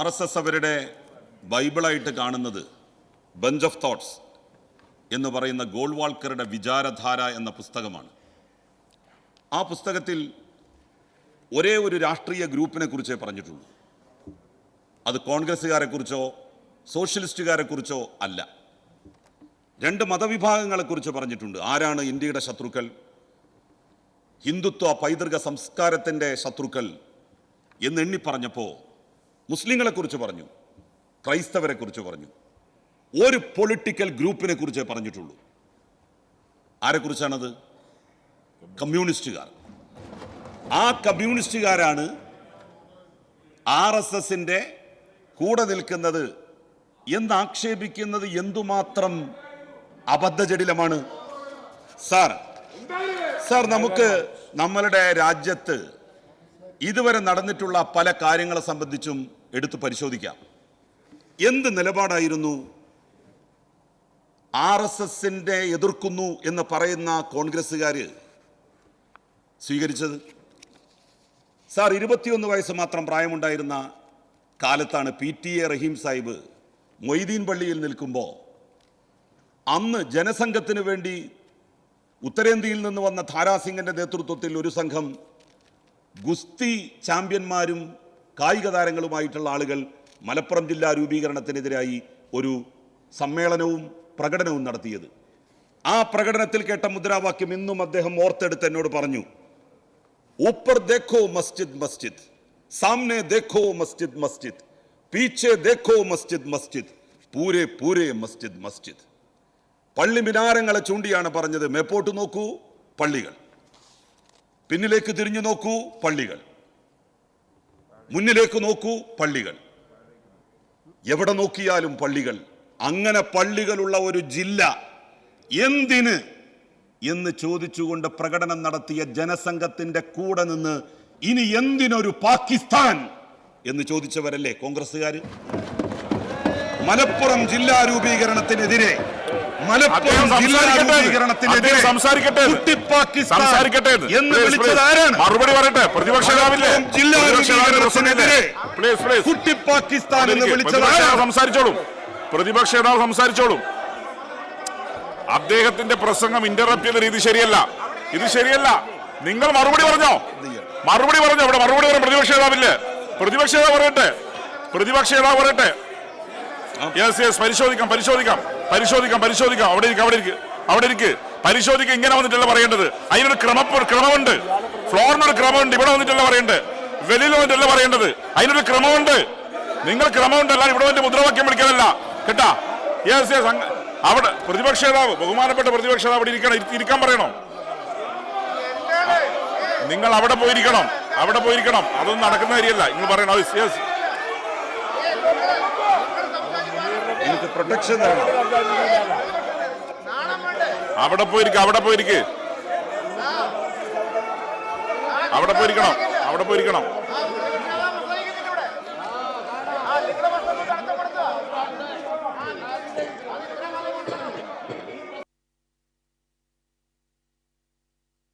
RSS അവരുടെ ബൈബിളായിട്ട് കാണുന്നത് bunch of thoughts എന്ന് പറയുന്ന ഗോൾവാൾക്കറുടെ വിചാരധാര എന്ന പുസ്തകമാണ്. ആ പുസ്തകത്തിൽ ഒരേ ഒരു രാഷ്ട്രീയ ഗ്രൂപ്പിനെ കുറിച്ചേ പറഞ്ഞിട്ടുള്ളൂ. അത് കോൺഗ്രസ്സുകാരെ കുറിച്ചോ സോഷ്യലിസ്റ്റുകാരെ കുറിച്ചോ അല്ല. രണ്ട് മതവിഭാഗങ്ങളെക്കുറിച്ച് പറഞ്ഞിട്ടുണ്ട്. ആരാണ് ഇന്ത്യയുടെ ശത്രുക്കൾ? ഹിന്ദുത്വ പൈതൃക സംസ്കാരത്തിൻ്റെ ശത്രുക്കൾ എന്നെണ്ണി പറഞ്ഞപ്പോൾ മുസ്ലിങ്ങളെക്കുറിച്ച് പറഞ്ഞു, ക്രൈസ്തവരെക്കുറിച്ച് പറഞ്ഞു. ഒരു പൊളിറ്റിക്കൽ ഗ്രൂപ്പിനെ കുറിച്ചേ പറഞ്ഞിട്ടുള്ളൂ. ആരെക്കുറിച്ചാണത്? കമ്മ്യൂണിസ്റ്റുകാർ. ആ കമ്മ്യൂണിസ്റ്റുകാരാണ് RSSന്റെ കൂടെ നിൽക്കുന്നത് എന്നാക്ഷേപിക്കുന്നത് എന്തുമാത്രം അബദ്ധജടിലമാണ്. സാർ നമുക്ക് നമ്മളുടെ രാജ്യത്ത് ഇതുവരെ നടന്നിട്ടുള്ള പല കാര്യങ്ങളെ സംബന്ധിച്ചും എടുത്തു പരിശോധിക്കാം. എന്ത് നിലപാടായിരുന്നു RSSന്റെ എതിർക്കുന്നു എന്ന് പറയുന്ന കോൺഗ്രസ്സുകാർ സ്വീകരിച്ചത്? 21 വയസ്സ് മാത്രം പ്രായമുണ്ടായിരുന്ന കാലത്താണ് PTA റഹീം സാഹിബ് മൊയ്തീൻ പള്ളിയിൽ നിൽക്കുമ്പോൾ അന്ന് ജനസംഘത്തിന് വേണ്ടി ഉത്തരേന്ത്യയിൽ നിന്ന് വന്ന ധാരാസിംഗിൻ്റെ നേതൃത്വത്തിൽ ഒരു സംഘം ഗുസ്തി ചാമ്പ്യന്മാരും കായിക താരങ്ങളുമായിട്ടുള്ള ആളുകൾ മലപ്പുറം ജില്ലാ രൂപീകരണത്തിനെതിരായി ഒരു സമ്മേളനവും പ്രകടനവും നടത്തിയത്. ആ പ്രകടനത്തിൽ കേട്ട മുദ്രാവാക്യം ഇന്നും അദ്ദേഹം ഓർത്തെടുത്ത് എന്നോട് പറഞ്ഞു, ഊപ്പർ ദേഖോ മസ്ജിദ് മസ്ജിദ്, സാമനെ ദേഖോ മസ്ജിദ് മസ്ജിദ്, പീച്ചെ ദേഖോ മസ്ജിദ് മസ്ജിദ്, പൂരെ പൂരെ മസ്ജിദ് മസ്ജിദ്. പള്ളി മിനാരങ്ങളെ ചൂണ്ടിയാണ് പറഞ്ഞത്. മേപ്പോട്ട് നോക്കൂ, പള്ളികൾ; പിന്നിലേക്ക് തിരിഞ്ഞു നോക്കൂ, പള്ളികൾ; മുന്നിലേക്ക് നോക്കൂ, പള്ളികൾ; എവിടെ നോക്കിയാലും പള്ളികൾ. അങ്ങനെ പള്ളികളുള്ള ഒരു ജില്ല എന്തിന് എന്ന് ചോദിച്ചുകൊണ്ട് പ്രകടനം നടത്തിയ ജനസംഘത്തിന്റെ കൂടെ നിന്ന് ഇനി എന്തിനൊരു പാകിസ്ഥാൻ എന്ന് ചോദിച്ചവരല്ലേ കോൺഗ്രസ്സുകാർ? മലപ്പുറം ജില്ലാ രൂപീകരണത്തിനെതിരെ എന്ന് വിളിച്ചത് ആരാണ്? മറുപടി പറയട്ടെ. പ്രതിപക്ഷ ജില്ലാ രൂപീകരണത്തിനെതിരെ കുട്ടി പാകിസ്ഥാൻ എന്ന് വിളിച്ചത് സംസാരിച്ചോളും. പ്രതിപക്ഷ നേതാവ് സംസാരിച്ചോളും. അദ്ദേഹത്തിന്റെ പ്രസംഗം ഇന്ററപ്റ്റ് ചെയ്ത രീതി ശരിയല്ല. ഇത് ശരിയല്ല. നിങ്ങൾ മറുപടി പറഞ്ഞോ? ഇവിടെ മറുപടി പറയാൻ പ്രതിപക്ഷ നേതാവില്ലേ? പ്രതിപക്ഷ നേതാവ് പറയട്ടെ. പരിശോധിക്കാം. അവിടെ ഇരിക്ക്. പരിശോധിക്കുക. ഇങ്ങനെ വന്നിട്ടല്ല പറയേണ്ടത്. അതിനൊരു ക്രമമുണ്ട്. ഫ്ലോറിനൊരു ക്രമമുണ്ട്. ഇവിടെ വന്നിട്ടല്ല പറയേണ്ടത്. വെളിയിൽ വന്നിട്ടല്ല പറയേണ്ടത്. അതിനൊരു ക്രമമുണ്ട്. നിങ്ങൾ ക്രമമുണ്ടല്ല ഇവിടെ വന്നിട്ട് മുദ്രാവാക്യം വിളിക്കാനല്ല കേട്ടാ. അവിടെ പ്രതിപക്ഷ നേതാവ്, ബഹുമാനപ്പെട്ട പ്രതിപക്ഷ നേതാവ് അവിടെ ഇരിക്കാൻ പറയണോ? നിങ്ങൾ അവിടെ പോയിരിക്കണം. അതൊന്നും നടക്കുന്ന കാര്യമല്ല. നിങ്ങൾ പറയണം. പ്രൊട്ടക്ഷൻ അവിടെ പോയിരിക്കണം.